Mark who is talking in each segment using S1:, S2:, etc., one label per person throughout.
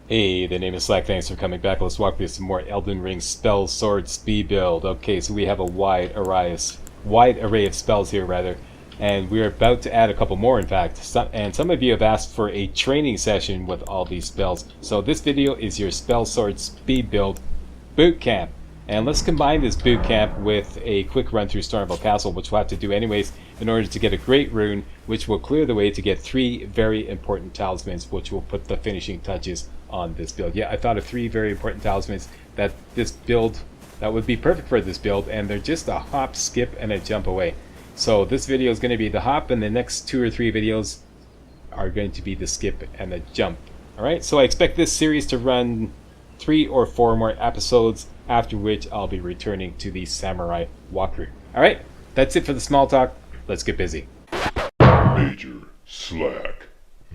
S1: Hey, the name is Slack. Thanks for coming back. Let's walk through some more Elden Ring Spellsword speed build. Okay, so we have a wide array of spells here, rather, and we're about to add a couple more, in fact. Some of you have asked for a training session with all these spells. So this video is your Spellsword speed build boot camp. And let's combine this boot camp with a quick run through Stormveil Castle, which we'll have to do anyways in order to get a great rune, which will clear the way to get 3 very important talismans, which will put the finishing touches on this build. Yeah, I thought of 3 very important talismans that would be perfect for this build, and they're just a hop, skip, and a jump away. So this video is going to be the hop, and the next 2 or 3 videos are going to be the skip and the jump. Alright, so I expect this series to run 3 or 4 more episodes, after which I'll be returning to the samurai walkthrough. Alright, that's it for the small talk. Let's get busy.
S2: Major Slack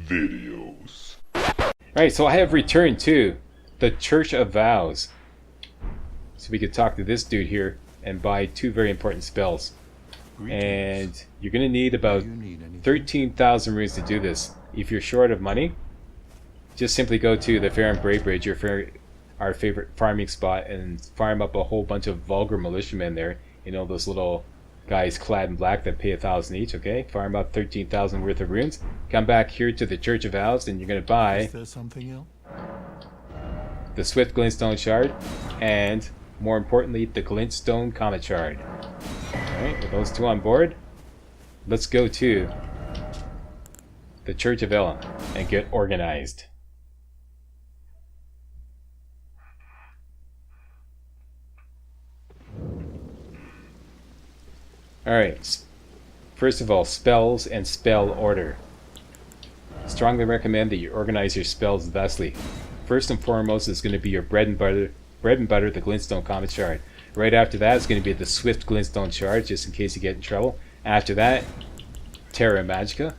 S2: videos.
S1: Alright, so I have returned to the Church of Vows. So we could talk to this dude here and buy 2 very important spells. And you're going to need about 13,000 runes to do this. If you're short of money, just simply go to the Fair and Brave Bridge, our favorite farming spot, and farm up a whole bunch of vulgar militiamen there. You know, those little guys clad in black that pay 1,000 each, okay? Farm up 13,000 worth of runes. Come back here to the Church of Vows, and you're going to buy
S3: Is there something else?
S1: the Swift Glintstone Shard, and more importantly, the Glintstone Comet Shard. Alright, with those 2 on board, let's go to the Church of Ella and get organized. Alright, first of all, spells and spell order. Strongly recommend that you organize your spells thusly. First and foremost is going to be your bread and butter, the Glintstone Comet Shard. Right after that is going to be the Swift Glintstone Shard, just in case you get in trouble. After that, Terra Magica.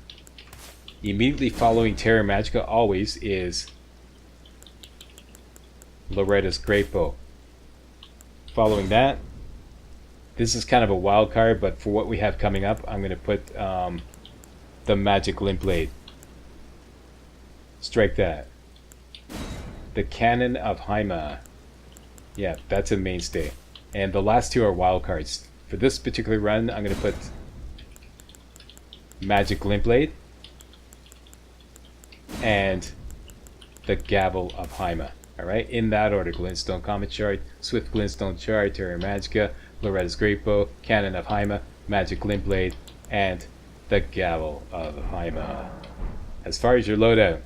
S1: Immediately following Terra Magica always is Loretta's Great Bow. Following that, this is kind of a wild card, but for what we have coming up, I'm going to put the Magic Limp Blade. Strike that. The Cannon of Haima. Yeah, that's a mainstay. And the last 2 are wild cards. For this particular run, I'm going to put Magic Limp Blade and the Gavel of Haima. Alright, in that order: Glintstone Comet Shard, Swift Glintstone Shard, Terra Magica, Loretta's Great Bow, Cannon of Haima, Magic Limp Blade, and the Gavel of Haima. As far as your loadout,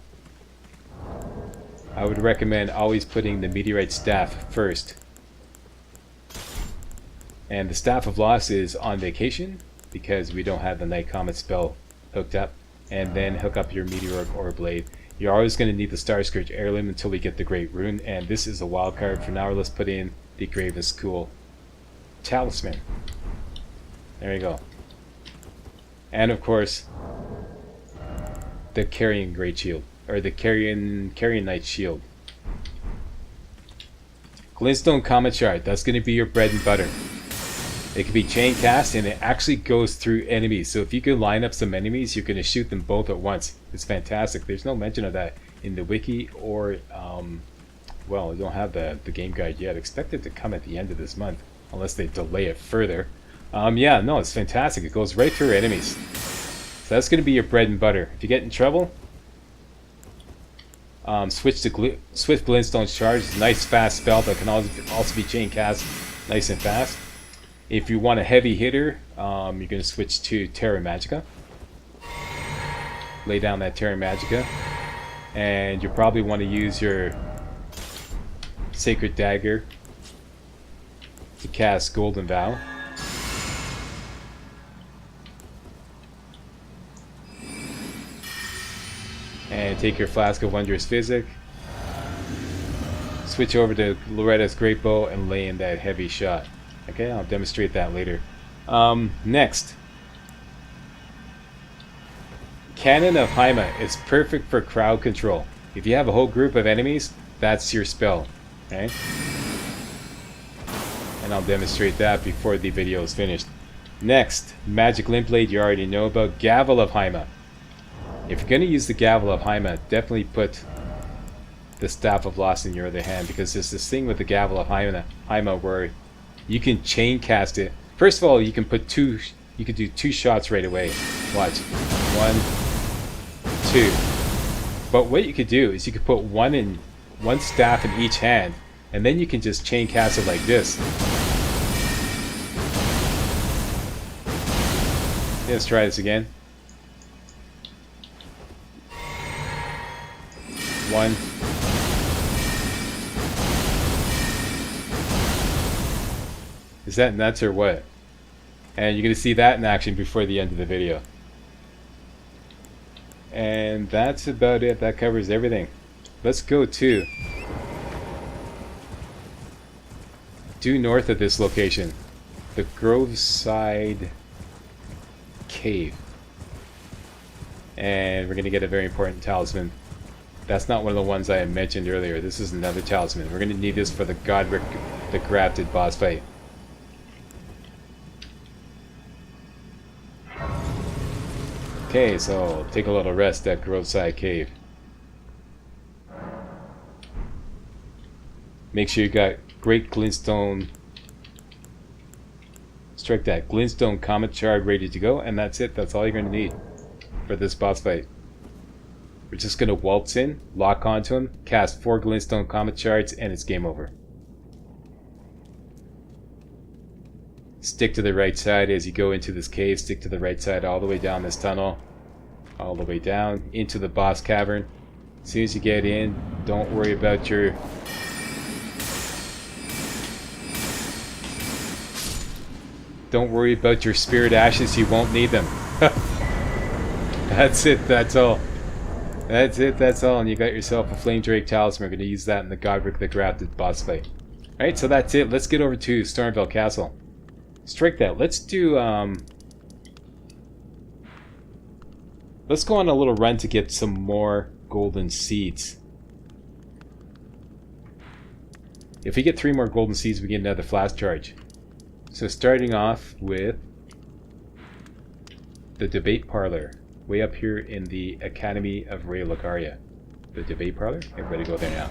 S1: I would recommend always putting the Meteorite Staff first. And the Staff of Loss is on vacation because we don't have the Night Comet spell hooked up. And then hook up your Meteoric Ore Blade. You're always going to need the Star Scourge Heirloom until we get the Great Rune, and this is a wild card. For now, let's put in the Graven's Cool Talisman. There you go. And of course, the Carrion Great Shield, or the Carrion Knight Shield. Glintstone Comet Shard, that's going to be your bread and butter. It can be chain cast, and it actually goes through enemies. So if you can line up some enemies, you're going to shoot them both at once. It's fantastic. There's no mention of that in the wiki, or well, we don't have the game guide yet. Expect it to come at the end of this month, unless they delay it further. Yeah, no, it's fantastic. It goes right through enemies. So that's going to be your bread and butter. If you get in trouble, switch to Swift Glintstone Shard. It's a nice fast spell that can also be chain cast nice and fast. If you want a heavy hitter, you're going to switch to Terra Magica. Lay down that Terra Magica. And you probably want to use your Sacred Dagger to cast Golden Vow. And take your Flask of Wondrous Physic. Switch over to Loretta's Great Bow and lay in that heavy shot. Okay, I'll demonstrate that later. Next. Cannon of Haima is perfect for crowd control. If you have a whole group of enemies, that's your spell. Okay? And I'll demonstrate that before the video is finished. Next, Magic Limp Blade you already know about. Gavel of Haima. If you're going to use the Gavel of Haima, definitely put the Staff of Loss in your other hand, because there's this thing with the Gavel of Haima where you can chain cast it. First of all, you can put two. You can do 2 shots right away. Watch, 1, 2. But what you could do is you could put one staff in each hand, and then you can just chain cast it like this. Let's try this again. 1. Is that nuts or what? And you're going to see that in action before the end of the video. And that's about it. That covers everything. Let's go to due north of this location, the Groveside Cave. And we're going to get a very important talisman. That's not one of the ones I had mentioned earlier. This is another talisman. We're going to need this for the Godric the Grafted boss fight. Okay, so take a little rest at Groveside Cave. Make sure you got great glintstone. Strike that glintstone comet shard ready to go, and that's it. That's all you're going to need for this boss fight. We're just going to waltz in, lock onto him, cast 4 glintstone comet shards, and it's game over. Stick to the right side as you go into this cave. Stick to the right side all the way down this tunnel. All the way down into the boss cavern. As soon as you get in, don't worry about your... Don't worry about your spirit ashes. You won't need them. That's it. That's all. That's it. That's all. And you got yourself a Flame Drake Talisman. We're going to use that in the Godric the Grafted boss fight. Alright, so that's it. Let's get over to Stormveil Castle. Strike that. Let's do, let's go on a little run to get some more golden seeds. If we get 3 more golden seeds, we get another flask charge. So starting off with the Debate Parlor, way up here in the Academy of Ray Lucaria. The Debate Parlor? Everybody go there now.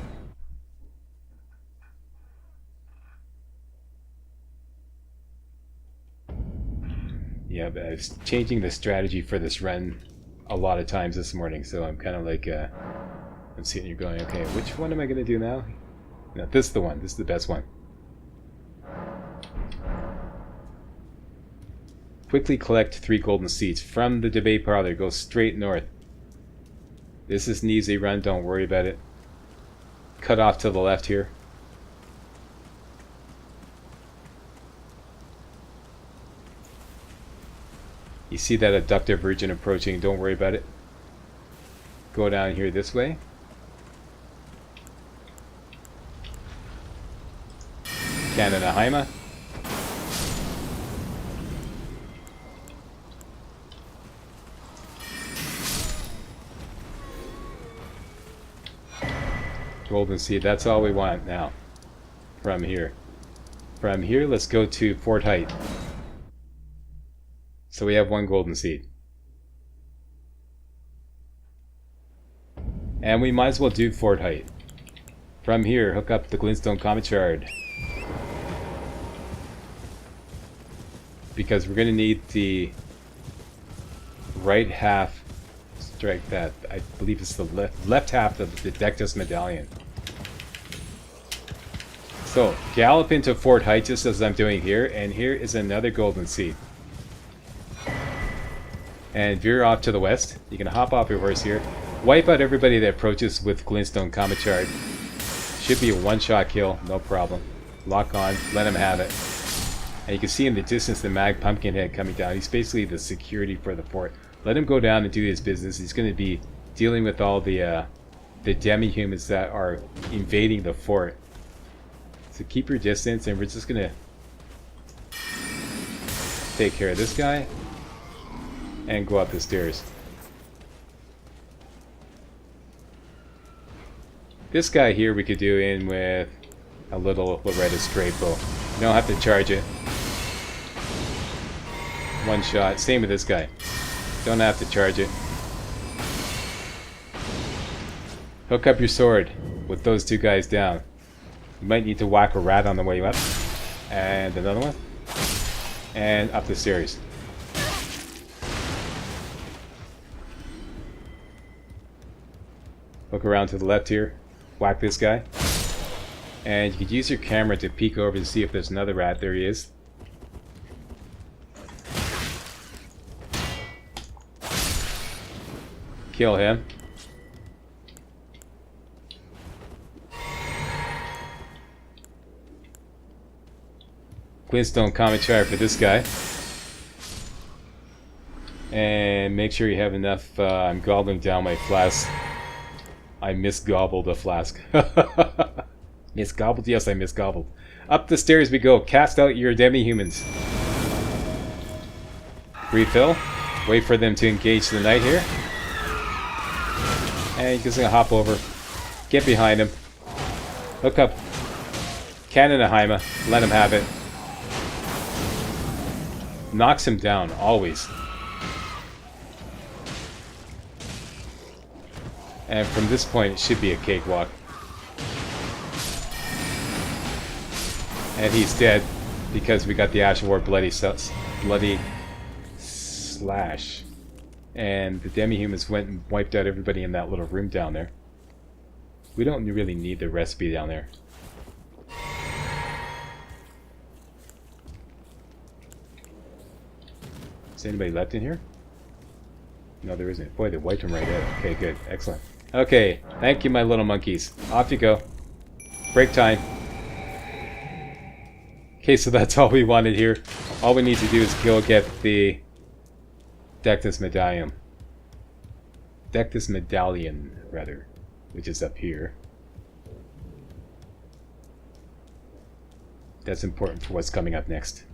S1: Yeah, but I was changing the strategy for this run a lot of times this morning, so I'm kind of like, I'm sitting here going, okay, which one am I going to do now? No, this is the one. This is the best one. Quickly collect 3 golden seeds from the Debate Parlor. Go straight north. This is an easy run. Don't worry about it. Cut off to the left here. You see that abductive virgin approaching, don't worry about it. Go down here this way. Canada Haima. Golden Seed, that's all we want now. From here. From here, let's go to Fort Height. So we have 1 golden seed. And we might as well do Fort Height. From here, hook up the Glintstone Comet Shard. Because we're going to need the right half. Strike that. I believe it's the left half of the Dectus Medallion. So, gallop into Fort Height just as I'm doing here. And here is another golden seed. And veer off to the west. You can hop off your horse here. Wipe out everybody that approaches with Glintstone Comet Shard. Should be a one-shot kill, no problem. Lock on, let him have it. And you can see in the distance the Mag Pumpkinhead coming down. He's basically the security for the fort. Let him go down and do his business. He's going to be dealing with all the demi-humans that are invading the fort. So keep your distance, and we're just going to take care of this guy. And go up the stairs. This guy here we could do in with a little Loretta straight bow. You don't have to charge it. 1 shot. Same with this guy. Don't have to charge it. Hook up your sword. with those two guys down. You might need to whack a rat on the way up. And another one. And up the stairs. Look around to the left here. Whack this guy. And you could use your camera to peek over to see if there's another rat. There he is. Kill him. Glintstone commentary for this guy. And make sure you have enough. I'm gobbling down my flask. I misgobbled a flask. Misgobbled? Yes, I misgobbled. Up the stairs we go. Cast out your demi-humans. Refill. Wait for them to engage the knight here. And you're just gonna hop over. Get behind him. Hook up. Cannon a Haima. Let him have it. Knocks him down, always. And from this point, it should be a cakewalk. And he's dead because we got the Ash War bloody slash. And the demi-humans went and wiped out everybody in that little room down there. We don't really need the recipe down there. Is anybody left in here? No, there isn't. Boy, they wiped him right out. Okay, good. Excellent. Okay, thank you, my little monkeys. Off you go. Break time. Okay, so that's all we wanted here. All we need to do is go get the Dectus Medallion. Dectus Medallion, rather, which is up here. That's important for what's coming up next.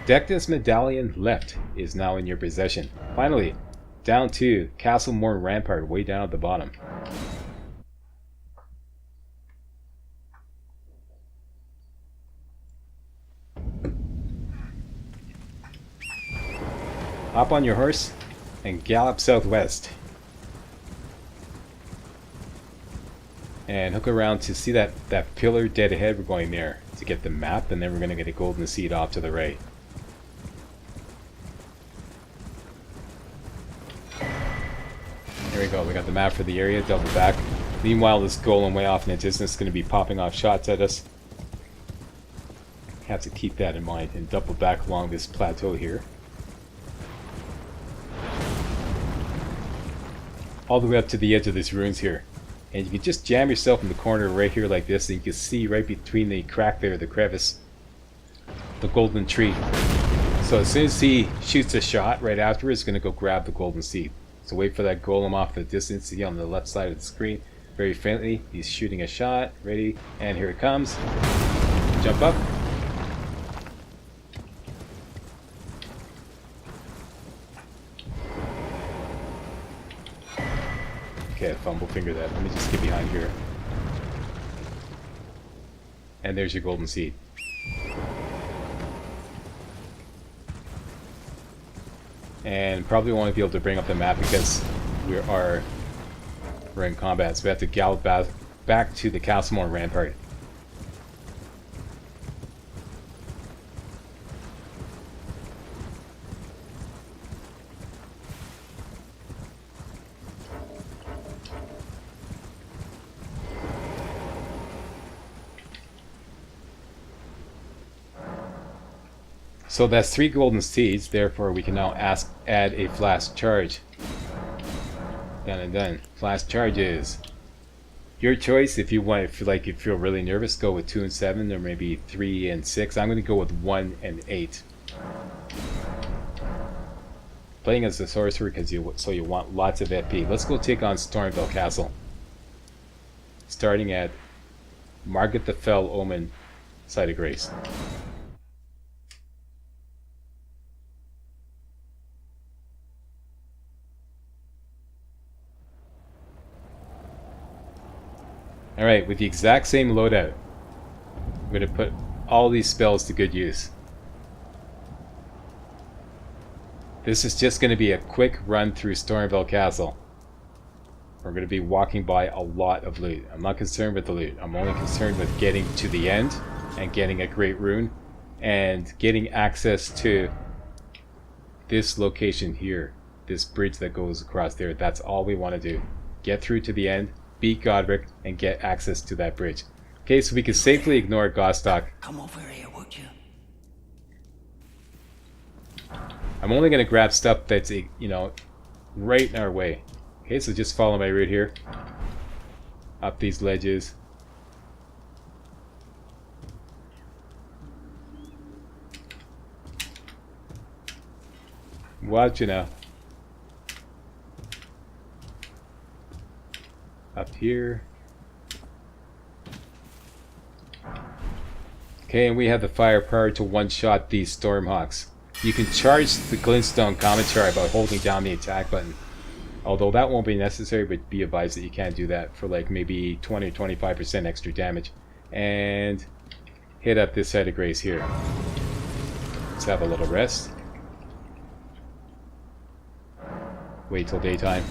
S1: Dectus Medallion left is now in your possession. Finally, down to Castle Morn Rampart, way down at the bottom. Hop on your horse and gallop southwest. And hook around to see that pillar dead ahead. We're going there to get the map, and then we're going to get a golden seed off to the right. There we go, we got the map for the area, double back. Meanwhile, this golem way off in the distance is going to be popping off shots at us. Have to keep that in mind and double back along this plateau here. All the way up to the edge of these ruins here. And you can just jam yourself in the corner right here like this, and you can see right between the crack there, the crevice, the golden tree. So as soon as he shoots a shot, right after it's going to go grab the golden seed. So wait for that golem off the distance. See on the left side of the screen. Very faintly. He's shooting a shot. Ready. And here it comes. Jump up. Okay, I fumble finger that. Let me just get behind here. And there's your golden seed. And probably won't be able to bring up the map because we're in combat, so we have to gallop back to the Castle Morn Rampart. So that's 3 golden seeds, therefore we can now add a flask charge. Done and done. Flask charges. Your choice. If you want, if you feel really nervous, go with 2 and 7, or maybe 3 and 6. I'm going to go with 1 and 8. Playing as a sorcerer because you want lots of FP. Let's go take on Stormveil Castle. Starting at Margaret the Fell Omen, Site of Grace. Alright, with the exact same loadout, I'm going to put all these spells to good use. This is just going to be a quick run through Stormveil Castle. We're going to be walking by a lot of loot. I'm not concerned with the loot. I'm only concerned with getting to the end and getting a great rune and getting access to this location here. This bridge that goes across there. That's all we want to do. Get through to the end, beat Godric, and get access to that bridge. Okay, so we can safely ignore Gostock.
S3: Come over here, would you?
S1: I'm only going to grab stuff that's, you know, right in our way. Okay, so just follow my route here. Up these ledges. Watch you now. Up here. Okay, and we have the firepower to one-shot these Stormhawks. You can charge the Glintstone Commissar by holding down the attack button. Although that won't be necessary, but be advised that you can't do that for like maybe 20 or 25% extra damage. And hit up this side of Grace here. Let's have a little rest. Wait till daytime.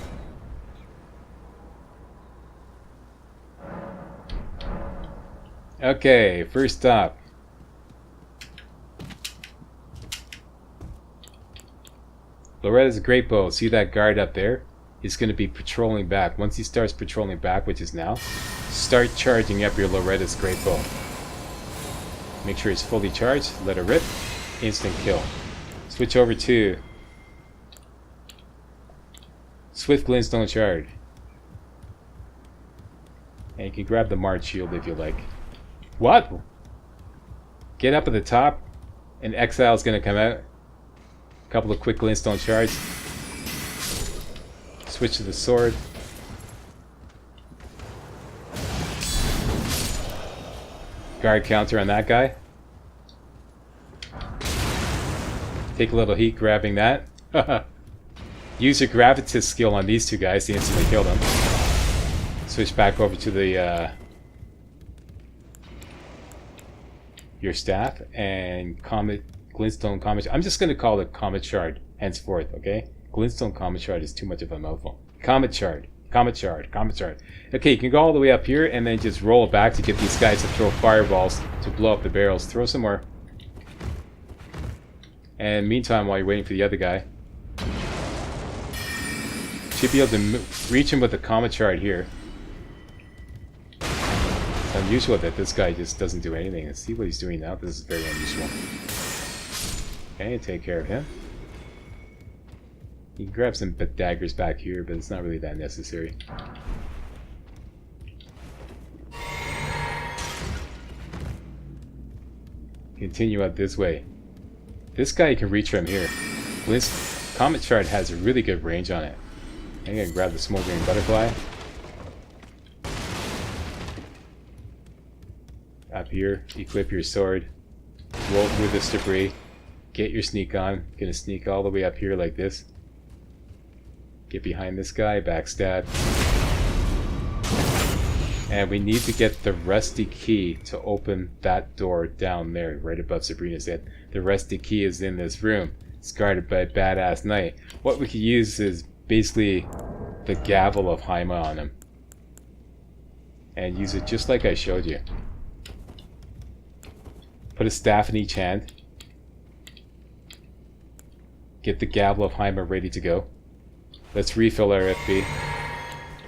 S1: Okay, first stop. Loretta's a great bow. See that guard up there? He's going to be patrolling back. Once he starts patrolling back, which is now, start charging up your Loretta's great bow. Make sure it's fully charged. Let her rip. Instant kill. Switch over to Swift Glintstone Shard. And you can grab the March Shield if you like. What? Get up at the top, and Exile's going to come out. A couple of quick Glintstone Shards. Switch to the sword. Guard counter on that guy. Take a little heat grabbing that. Use your Gravitas skill on these two guys to instantly kill them. Switch back over to the your staff and Glintstone Comet. I'm just going to call it Comet Shard henceforth, okay? Glintstone Comet Shard is too much of a mouthful. Comet Shard. Comet Shard. Comet Shard. Okay, you can go all the way up here and then just roll it back to get these guys to throw fireballs to blow up the barrels. Throw some more. And meantime, while you're waiting for the other guy, should be able to reach him with the Comet Shard here. It's unusual that this guy just doesn't do anything. Let's see what he's doing now. This is very unusual. Okay, take care of him. You can grab some daggers back here, but it's not really that necessary. Continue up this way. This guy you can reach from here. Comet Shard has a really good range on it. I'm gonna grab the Smoldering Butterfly. Up here, equip your sword. Roll through this debris. Get your sneak on. Gonna sneak all the way up here like this. Get behind this guy, backstab. And we need to get the rusty key to open that door down there, right above Sabrina's head. The rusty key is in this room. It's guarded by a badass knight. What we could use is basically the gavel of Haima on him. And use it just like I showed you. Put a staff in each hand. Get the gavel of Haima ready to go. Let's refill our FP.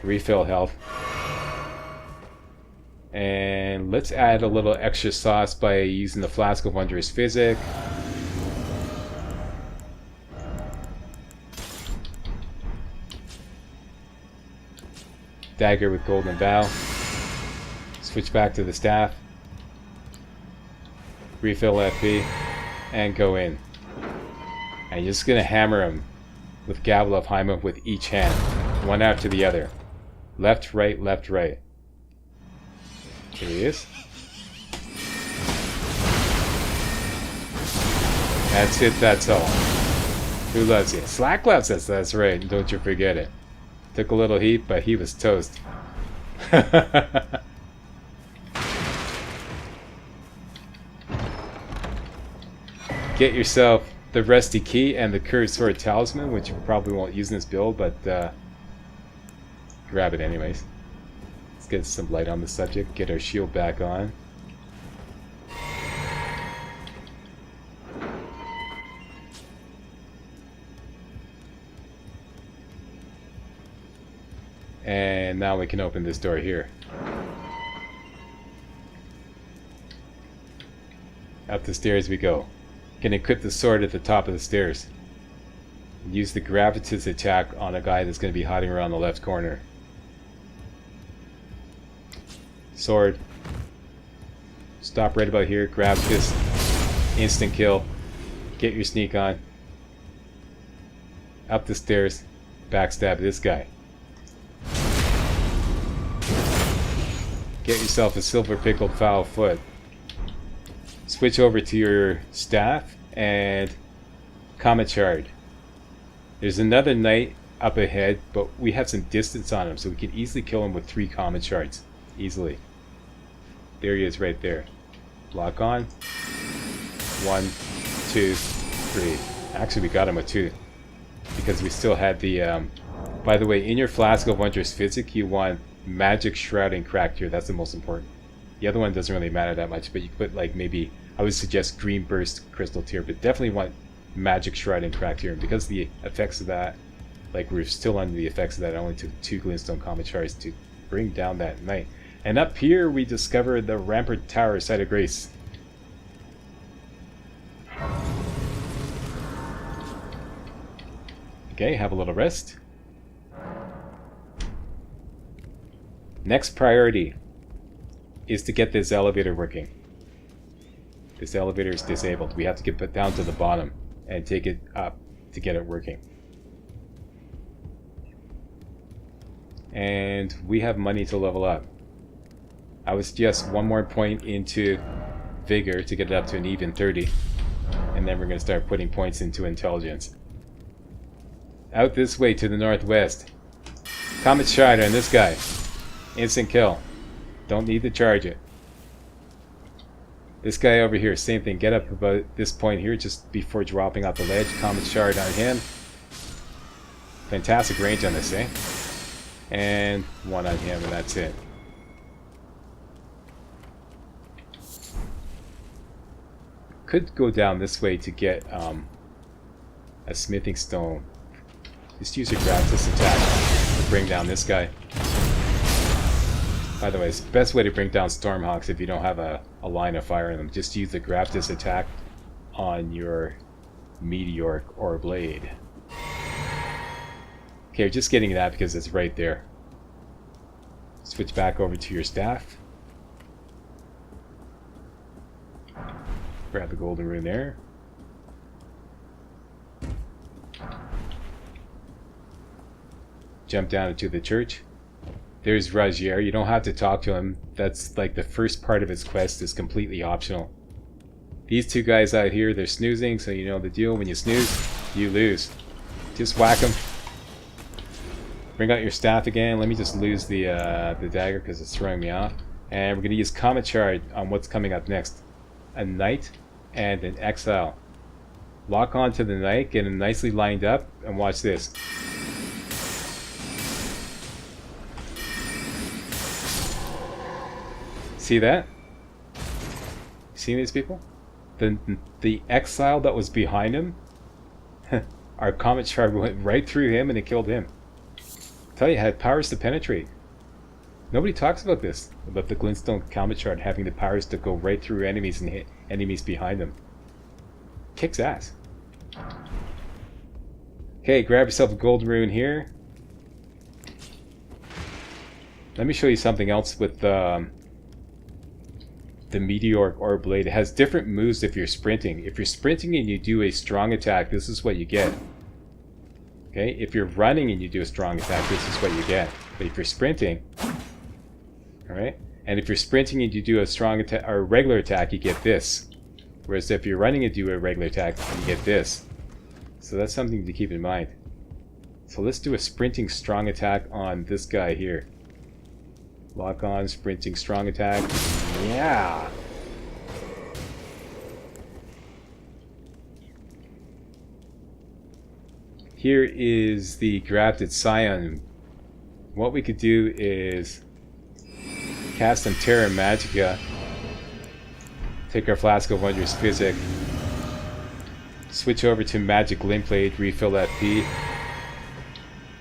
S1: Refill health. And let's add a little extra sauce by using the Flask of Wondrous Physic. Dagger with Golden Vow. Switch back to the staff. Refill FP. And go in. And you're just going to hammer him with Gavel of Haima with each hand. One after the other. Left, right, left, right. Here he is. That's it, that's all. Who loves you? Slack loves us, that's right. Don't you forget it. Took a little heat, but he was toast. Get yourself the Rusty Key and the Curved Sword Talisman, which you probably won't use in this build, but grab it anyways. Let's get some light on the subject, get our shield back on. And now we can open this door here. Up the stairs we go. Can equip the sword at the top of the stairs. Use the gravitas attack on a guy that's going to be hiding around the left corner. Sword. Stop right about here. Grab this. Instant kill. Get your sneak on. Up the stairs. Backstab this guy. Get yourself a silver pickled foul foot. Switch over to your staff and Comet Shard. There's another knight up ahead, but we have some distance on him, so we can easily kill him with 3 Comet Shards. Easily. There he is right there. Lock on. 1, 2, 3. Actually, we got him with 2. Because we still had the... by the way, in your Flask of Wondrous Physic, you want Magic Shrouding Cracked Tear. That's the most important. The other one doesn't really matter that much, but you put like maybe, I would suggest Green Burst Crystal Tear, but definitely want Magic Shrouding Cracked Tear. And because of the effects of that, like we're still under the effects of that, it only took 2 Glintstone Comet Shards to bring down that knight. And up here we discover the Rampart Tower Site of Grace. Okay, have a little rest. Next priority is to get this elevator working. This elevator is disabled. We have to get it down to the bottom and take it up to get it working. And we have money to level up. I would suggest 1 more point into Vigor to get it up to an even 30. And then we're going to start putting points into Intelligence. Out this way to the northwest. Comet Shard on this guy. Instant kill. Don't need to charge it. This guy over here, same thing. Get up about this point here just before dropping off the ledge. Comet Shard on him. Fantastic range on this, eh? And 1 on him, and that's it. Could go down this way to get a smithing stone. Just use your gravitas attack to bring down this guy. By the way, it's the best way to bring down Stormhawks if you don't have a line of fire in them. Just use the gravitas attack on your Meteoric or Blade. Okay, just getting that because it's right there. Switch back over to your staff. Grab the golden rune there. Jump down into the church. There's Rajier. You don't have to talk to him. That's like the first part of his quest is completely optional. These 2 guys out here, they're snoozing, so you know the deal. When you snooze, you lose. Just whack them. Bring out your staff again. Let me just lose the dagger because it's throwing me off. And we're going to use Comet Shard on what's coming up next. A Knight and an Exile. Lock on to the Knight, get him nicely lined up, and watch this. See that? See these people? The Exile that was behind him, our Comet Shard went right through him and it killed him. I tell you, it had powers to penetrate. Nobody talks about this, about the Glintstone Comet Shard having the powers to go right through enemies and hit enemies behind them. Kicks ass. Okay, grab yourself a gold rune here. Let me show you something else with the Meteoric Orb Blade. It has different moves if you're sprinting. If you're sprinting and you do a strong attack, this is what you get. Okay, if you're running and you do a strong attack, this is what you get. But if you're sprinting, alright, and if you're sprinting and you do a strong attack or a regular attack, you get this. Whereas if you're running and do a regular attack, you get this. So that's something to keep in mind. So let's do a sprinting strong attack on this guy here. Lock on, sprinting strong attack. Yeah! Here is the grafted scion. What we could do is cast some Terra Magica. Take our Flask of Wondrous Physic. Switch over to Magic Glint Blade, refill that P.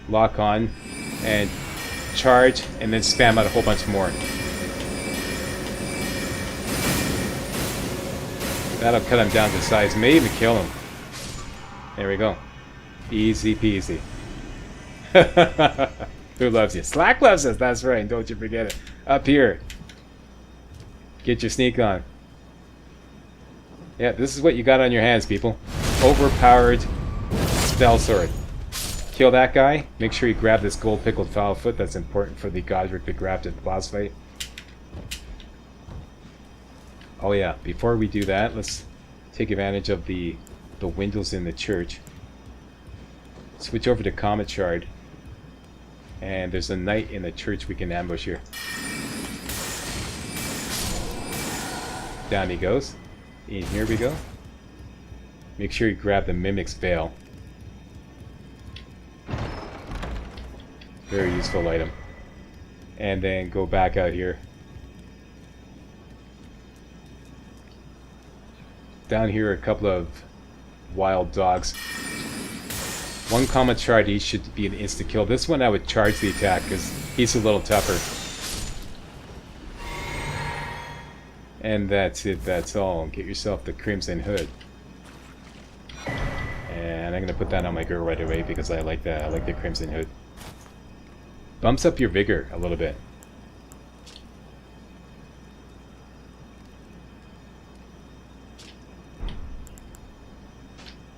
S1: Lock on and charge, and then spam out a whole bunch more. That'll cut him down to size, may even kill him. There we go. Easy peasy. Who loves you? Slack loves us, that's right, don't you forget it. Up here. Get your sneak on. Yeah, this is what you got on your hands, people. Overpowered Spellsword. Kill that guy. Make sure you grab this gold pickled foulfoot. That's important for the Godric the Grafted boss fight. Oh yeah, before we do that, let's take advantage of the windows in the church. Switch over to Comet Shard. And there's a knight in the church we can ambush here. Down he goes. In here we go. Make sure you grab the Mimic's Veil. Very useful item. And then go back out here. Down here are a couple of wild dogs. One Comet Shard each should be an insta-kill. This one I would charge the attack because he's a little tougher. And that's it, that's all. Get yourself the Crimson Hood. And I'm going to put that on my girl right away because I like that. I like the Crimson Hood. Bumps up your vigor a little bit.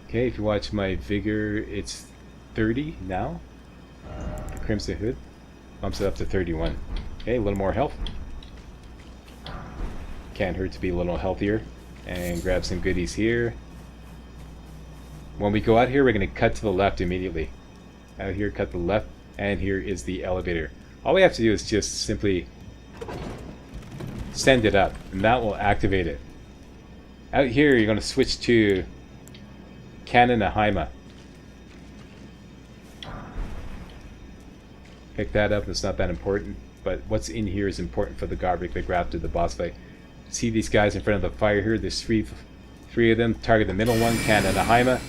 S1: Okay, if you watch my vigor, it's 30 now. The Crimson Hood bumps it up to 31. Okay, a little more health. Can't hurt to be a little healthier. And grab some goodies here. When we go out here, we're going to cut to the left immediately. Out here, cut to the left, and here is the elevator. All we have to do is just simply send it up, and that will activate it. Out here, you're going to switch to Kananahaima. Pick that up, it's not that important, but what's in here is important for the Godric the Grafted, the boss fight. See these guys in front of the fire here? There's three of them. Target the middle one, Kananahaima.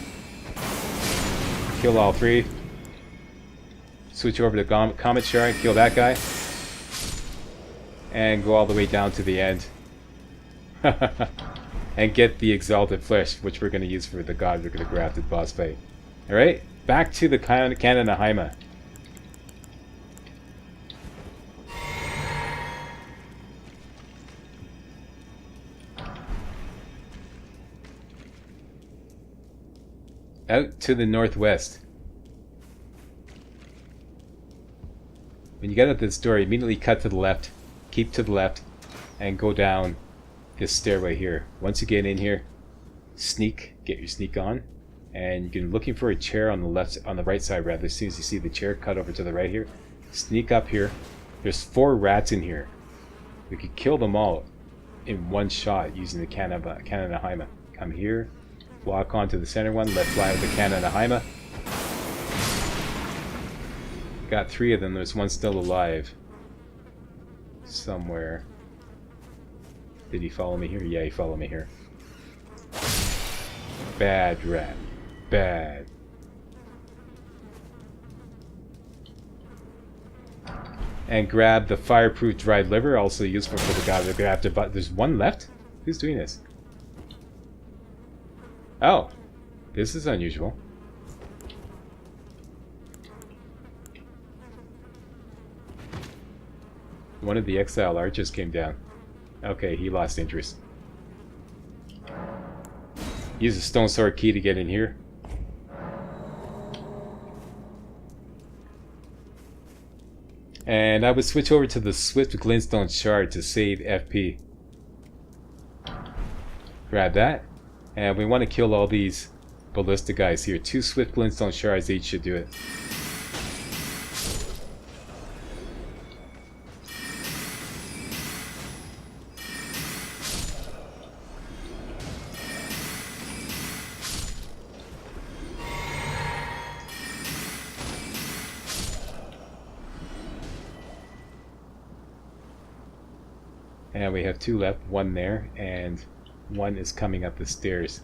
S1: Kill all three. Switch over to Comet Shard, kill that guy. And go all the way down to the end. And get the Exalted Flesh, which we're going to use for the Godric the Grafted boss fight. Alright, back to the Kananahaima. Out to the northwest. When you get out this door, immediately cut to the left, keep to the left, and go down this stairway here. Once you get in here, sneak, get your sneak on, and you can looking for a chair on the left, on the right side rather. As soon as you see the chair, cut over to the right here. Sneak up here. There's 4 rats in here. We could kill them all in one shot using the Kananahaima. Come here, walk onto the center one, let fly with the Kananahaima. Got 3 of them. There's one still alive somewhere. Did he follow me here? Yeah, he followed me here. Bad rat. Bad. And grab the fireproof dried liver, also useful for the Godric the Grafted. But there's one left? Who's doing this? Oh, this is unusual. One of the exile archers came down. Okay, he lost interest. Use a stone sword key to get in here. And I would switch over to the Swift Glintstone Shard to save FP. Grab that. And we want to kill all these ballista guys here. 2 Swift Glintstone Shards each should do it. And we have 2 left, 1 there, and 1 is coming up the stairs.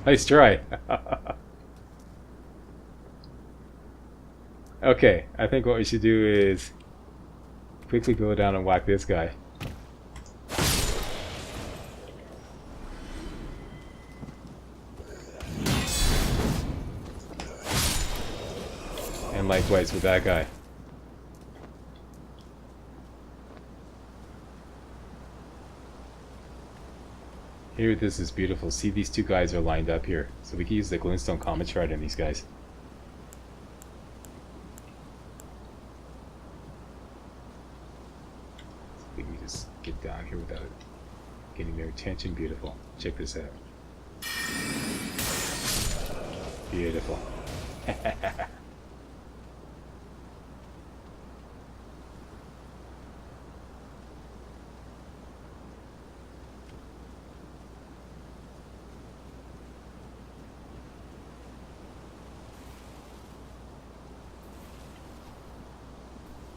S1: Nice try. Okay, I think what we should do is quickly go down and whack this guy. And likewise with that guy. Here, this is beautiful. See, these 2 guys are lined up here. So we can use the glintstone comet shard on these guys. So we can just get down here without getting their attention. Beautiful. Check this out. Beautiful.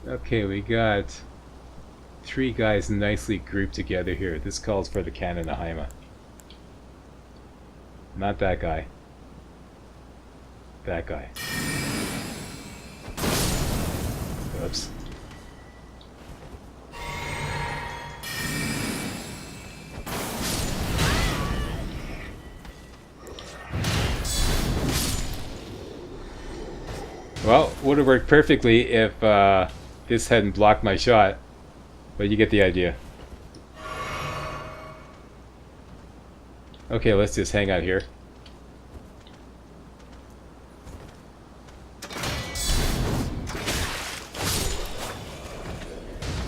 S1: Okay, we got 3 guys nicely grouped together here. This calls for the Kananahaima. Not that guy. That guy. Oops. Well, would have worked perfectly if this hadn't blocked my shot, but you get the idea. Okay, let's just hang out here.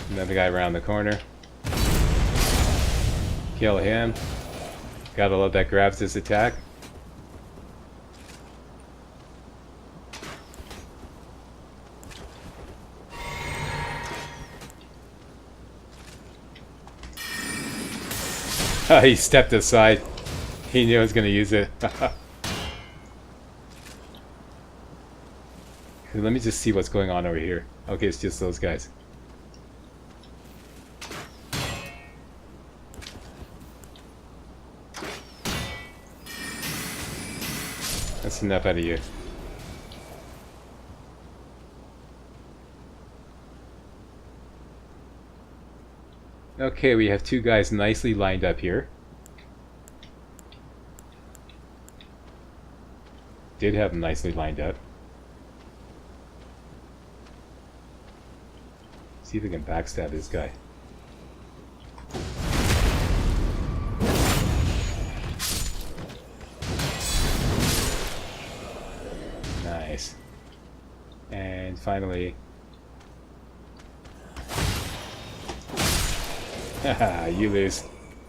S1: Another guy around the corner. Kill him. Gotta love that grabs this attack. He stepped aside. He knew I was going to use it. Let me just see what's going on over here. Okay, it's just those guys. That's enough out of you. Okay, we have 2 guys nicely lined up here. Did have them nicely lined up. See if we can backstab this guy. Nice. And finally... Haha, you lose.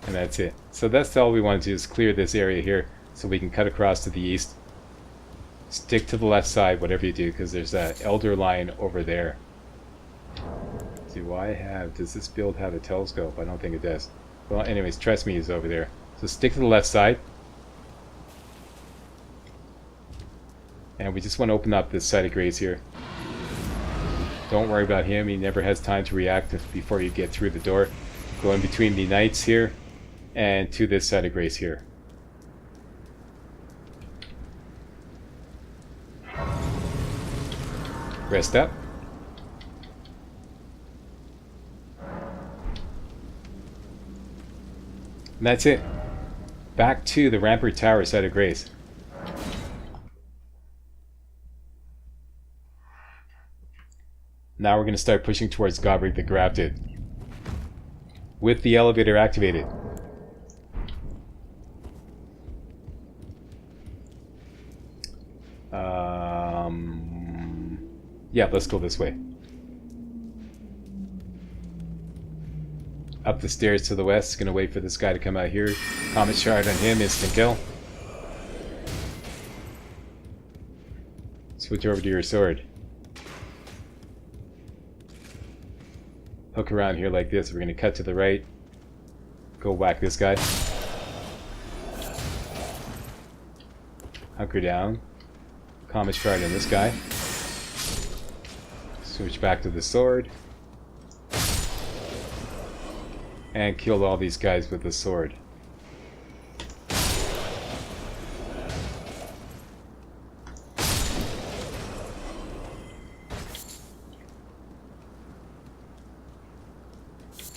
S1: And that's it. So that's all we want to do, is clear this area here so we can cut across to the east. Stick to the left side, whatever you do, because there's that elder line over there. Does this build have a telescope? I don't think it does. Well, anyways, trust me, he's over there. So stick to the left side. And we just want to open up this side of Grace here. Don't worry about him, he never has time to react before you get through the door. Go in between the knights here and to this side of Grace here. Rest up. And that's it. Back to the Rampart Tower side of Grace. Now we're going to start pushing towards Godric the Grafted. With the elevator activated. Yeah, let's go this way. Up the stairs to the west. Gonna wait for this guy to come out here. Comet shard on him, instant kill. Switch over to your sword. Hook around here like this. We're gonna cut to the right. Go whack this guy. Hunker down. Comet Shroud on this guy. Switch back to the sword. And kill all these guys with the sword.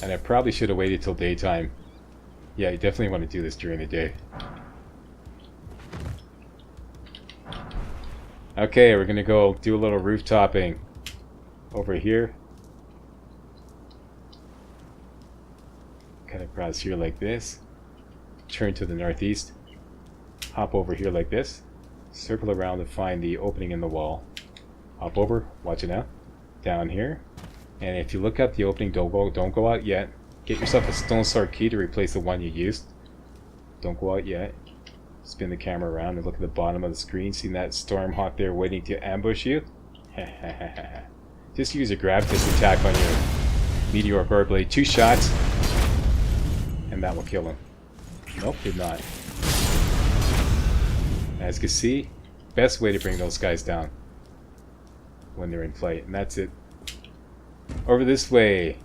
S1: And I probably should have waited till daytime. Yeah, you definitely want to do this during the day. Okay, we're gonna go do a little roof topping over here. Kind of cross here like this. Turn to the northeast. Hop over here like this. Circle around to find the opening in the wall. Hop over, watch it now. Down here. And if you look up the opening, don't go out yet. Get yourself a stone sword key to replace the one you used. Don't go out yet. Spin the camera around and look at the bottom of the screen. See that Stormhawk there waiting to ambush you? Just use a gravitas attack on your Meteor Gore Blade. 2 shots. And that will kill him. Nope, did not. As you can see, best way to bring those guys down when they're in flight. And that's it. Over this way.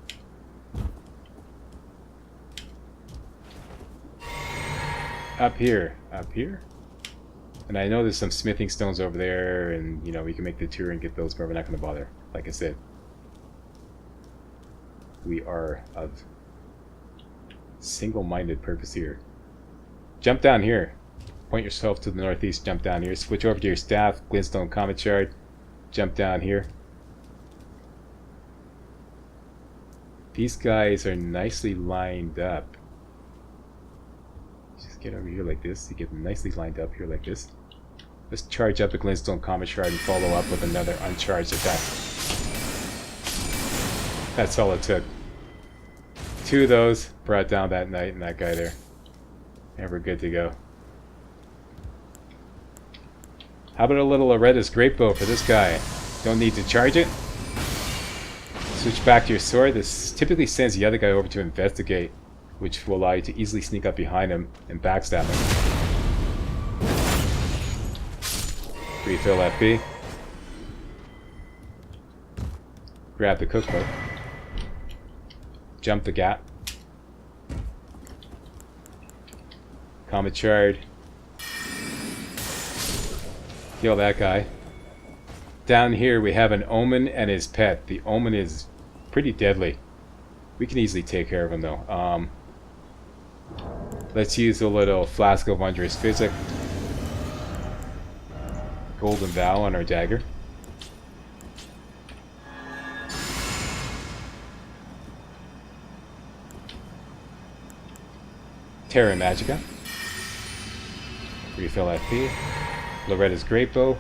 S1: Up here. Up here? And I know there's some smithing stones over there, and you know, we can make the tour and get those, but we're not going to bother. Like I said, we are of single-minded purpose here. Jump down here. Point yourself to the northeast, jump down here. Switch over to your staff, glintstone comet shard. Jump down here. These guys are nicely lined up. Just get over here like this. You get them nicely lined up here like this. Let's charge up the glintstone comet shard and follow up with another uncharged attack. That's all it took. 2 of those brought down that knight and that guy there. And we're good to go. How about a little Loretta's Great Bow for this guy? Don't need to charge it. Switch back to your sword. This typically sends the other guy over to investigate, which will allow you to easily sneak up behind him and backstab him. Refill FP. Grab the cookbook. Jump the gap. Comet Shard. Kill that guy. Down here we have an Omen and his pet. The Omen is pretty deadly. We can easily take care of him though. Let's use a little Flask of Wondrous Physic. Golden Vow on our dagger. Terra Magica. Refill FP. Loretta's Great Bow.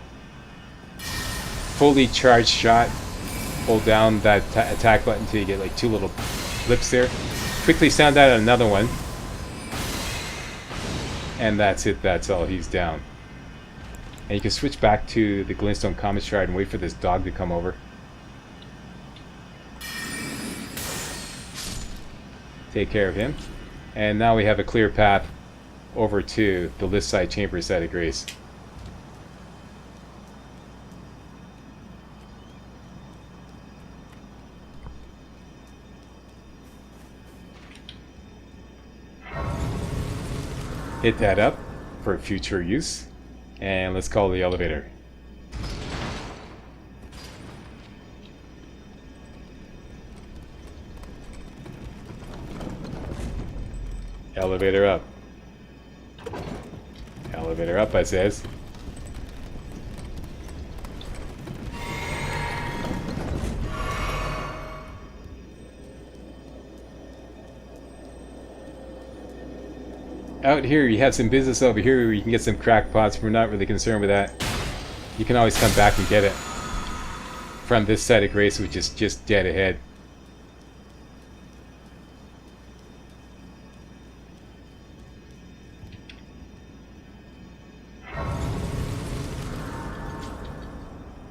S1: Fully charged shot. Hold down that attack button until you get like 2 little blips there. Quickly sound out another one. And that's it, that's all, he's down. And you can switch back to the glintstone comet shard and wait for this dog to come over. Take care of him. And now we have a clear path over to the left side chamber side of Grace. Hit that up for future use, and let's call the elevator. Elevator up. Elevator up, I says. Out here, you have some business over here where you can get some crackpots. We're not really concerned with that. You can always come back and get it from this side of Grace, which is just dead ahead.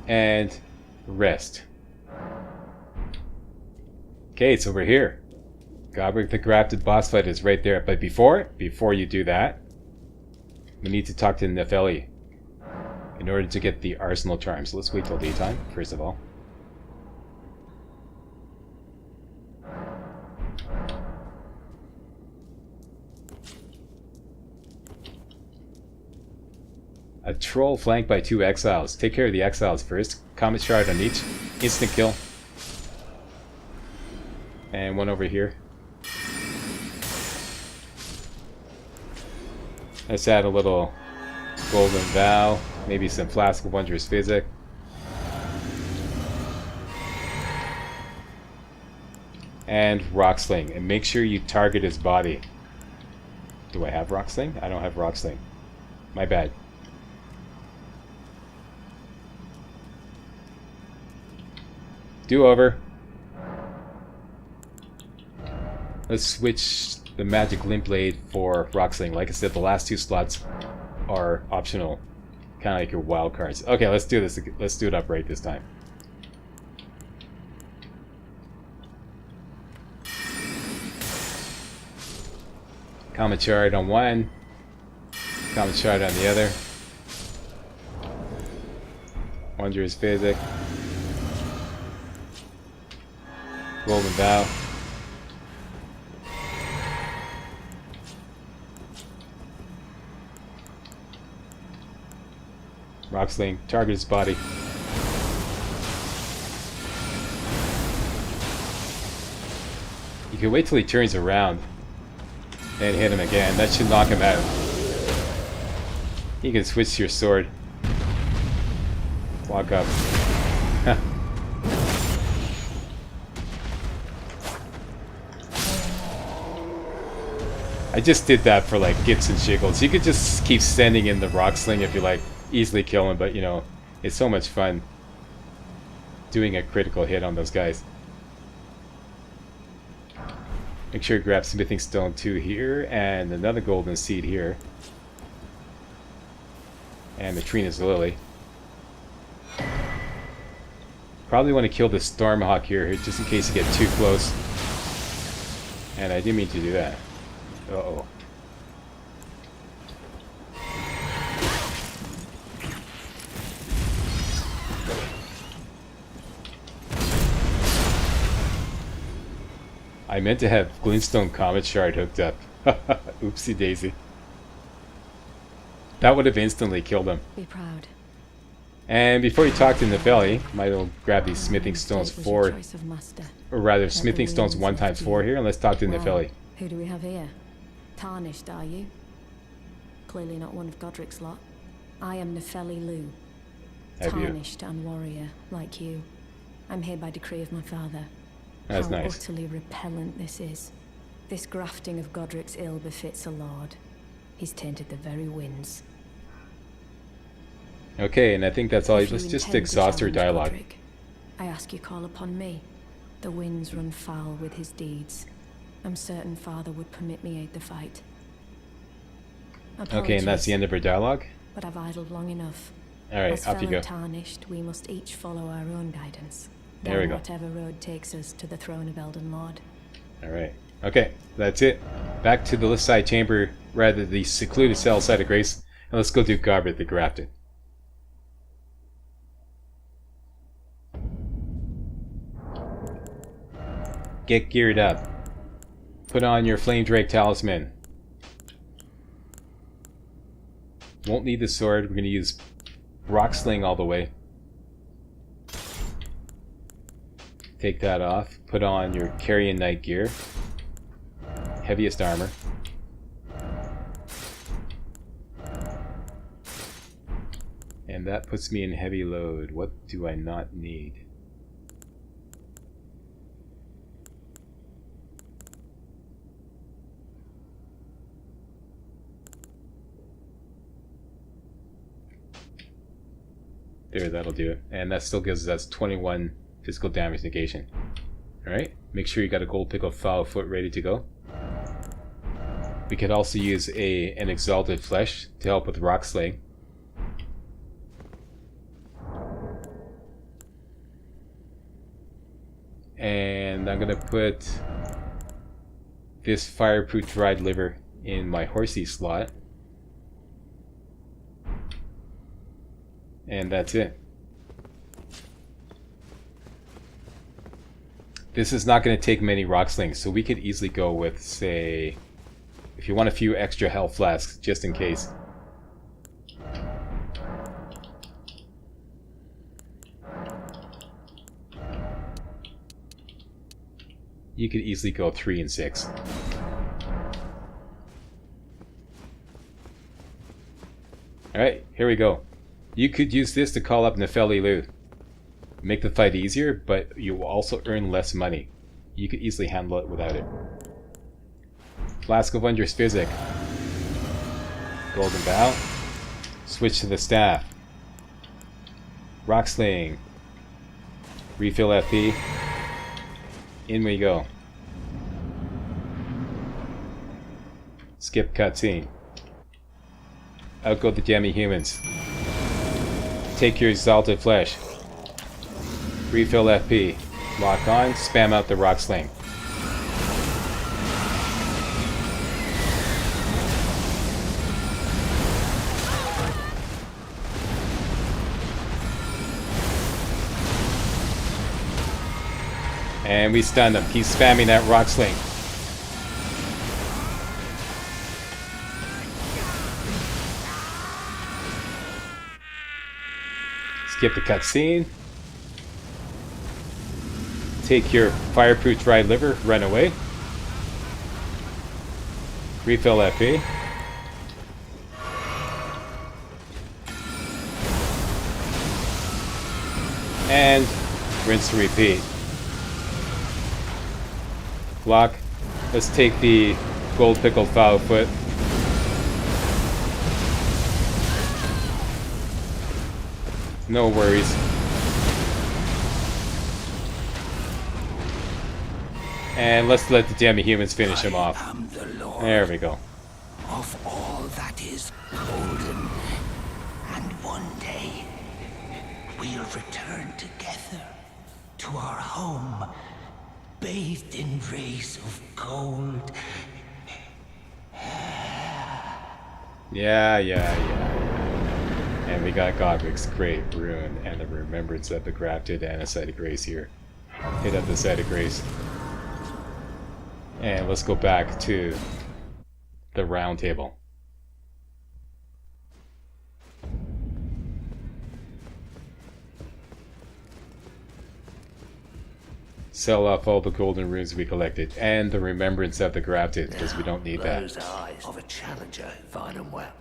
S1: And rest. Okay, it's over here. Godric the Grafted boss fight is right there. But before you do that, we need to talk to Nefeli. in order to get the arsenal charm. So let's wait till daytime, first of all. A troll flanked by 2 exiles. Take care of the exiles first. Comet shard on each. Instant kill. And one over here. Let's add a little golden vow. Maybe some flask of wondrous physic. And rock sling. And make sure you target his body. Do I have rock sling? I don't have rock sling. My bad. Do over. Let's switch the magic limp blade for rock sling. Like I said, the last 2 slots are optional, kind of like your wild cards. Okay, let's do this. Let's do it upright this time. Comet shard on one, comet shard on the other. Wondrous physic. Golden vow. Rock sling. Target his body. You can wait till he turns around and hit him again. That should knock him out. You can switch to your sword. Walk up. I just did that for like gits and jiggles. You could just keep sending in the rock sling if you like, easily kill him, but you know, it's so much fun doing a critical hit on those guys. Make sure you grab smithing stone 2 here, and another golden seed here. And the Trina's lily. Probably want to kill the Stormhawk here, just in case you get too close. And I didn't mean to do that. Uh-oh. I meant to have Glintstone Comet Shard hooked up. Oopsie daisy. That would have instantly killed him.
S3: Be proud.
S1: And before you talk to Nepheli, might as well grab these smithing stones 4, or rather smithing stones 1 times 4 here, and let's talk to Nepheli.
S3: Who do we have here? Tarnished, are you? Clearly not one of Godric's lot. I am Nepheli Lu. Tarnished and warrior, like you. I'm here by decree of my father.
S1: That's
S3: How
S1: nice.
S3: utterly repellent this is. This grafting of Godric's ill befits a lord. He's tainted the very winds.
S1: Okay, and I think that's all.
S3: If
S1: Let's
S3: you
S1: just
S3: intend to
S1: exhaust her
S3: challenge
S1: dialogue.
S3: Godric, I ask you call upon me. The winds run foul with his deeds. I'm certain father would permit me aid the fight.
S1: Okay, and that's the end of her dialogue?
S3: But I've idled long enough.
S1: Alright,
S3: As
S1: off you
S3: fellow
S1: go.
S3: Tarnished, we must each follow our own guidance.
S1: There we
S3: down
S1: go.
S3: Whatever road takes us to the throne of Elden Lord.
S1: Alright. Okay, that's it. Back to the left side chamber, rather the secluded cell side of Grace, and let's go do Garbet the Grafted. Get geared up. Put on your Flame Drake Talisman. Won't need the sword, we're going to use Rock Sling all the way. Take that off. Put on your Carrion Knight gear. Heaviest armor. And that puts me in heavy load. What do I not need? There, that'll do it. And that still gives us 21 physical damage negation. Alright, make sure you got a gold pickle foul foot ready to go. We could also use an exalted flesh to help with rock slaying. And I'm gonna put this fireproof dried liver in my horsey slot. And that's it. This is not going to take many rock slings, so we could easily go with, say, if you want a few extra health flasks, just in case. You could easily go 3 and 6. Alright, here we go. You could use this to call up Nefeli Lu. Make the fight easier, but you will also earn less money. You could easily handle it without it. Flask of Wondrous Physic. Golden Bow. Switch to the staff. Rock Sling. Refill FP. In we go. Skip cutscene. Out go the jammy humans. Take your exalted flesh. Refill FP. Lock on. Spam out the rock sling. And we stun them. Keep spamming that rock sling. Skip the cutscene. Take your fireproof dried liver. Run away. Refill FP. And rinse to repeat. Block. Let's take the gold pickled foul foot. No worries. And let's let the jammy humans finish him off. There we go.
S4: Of all that is golden, and one day we'll return together to our home, bathed in rays of gold.
S1: Yeah. And we got Godric's Great Rune and the Remembrance of the Grafted and a Site of Grace here. Hit up the Site of Grace. And let's go back to the round table. Sell off all the golden runes we collected and the Remembrance of the Grafted, because we don't need that.
S4: Those eyes of a challenger, fine and well.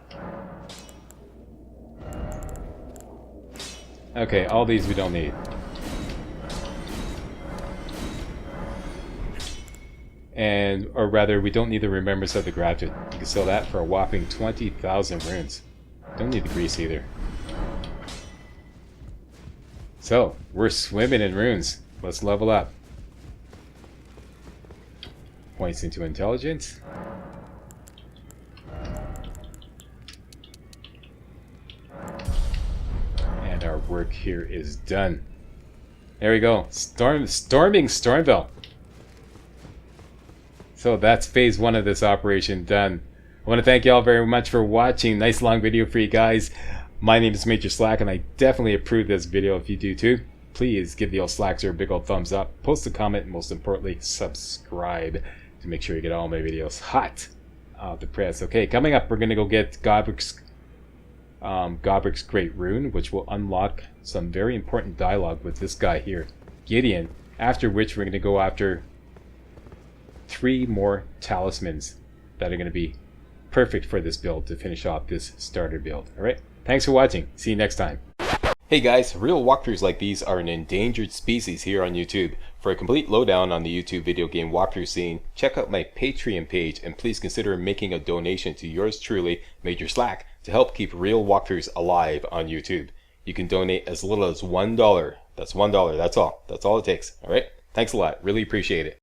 S1: Okay, all these we don't need. And, or rather, we don't need the Remembrance of the Grafted. You can sell that for a whopping 20,000 runes. Don't need the grease either. So, we're swimming in runes. Let's level up. Points into intelligence. And our work here is done. There we go. Storming Stormveil. So that's phase 1 of this operation done. I want to thank you all very much for watching. Nice long video for you guys. My name is Major Slack, and I definitely approve this video if you do too. Please give the old Slackster a big old thumbs up, post a comment, and most importantly, subscribe to make sure you get all my videos hot off the press. Okay, coming up, we're going to go get Godric's Great Rune, which will unlock some very important dialogue with this guy here, Gideon, after which we're going to go after 3 more talismans that are going to be perfect for this build to finish off this starter build. Alright, thanks for watching. See you next time. Hey guys, real walkthroughs like these are an endangered species here on YouTube. For a complete lowdown on the YouTube video game walkthrough scene, check out my Patreon page and please consider making a donation to yours truly, Major Slack, to help keep real walkthroughs alive on YouTube. You can donate as little as $1. That's $1, that's all. That's all it takes. Alright? Thanks a lot. Really appreciate it.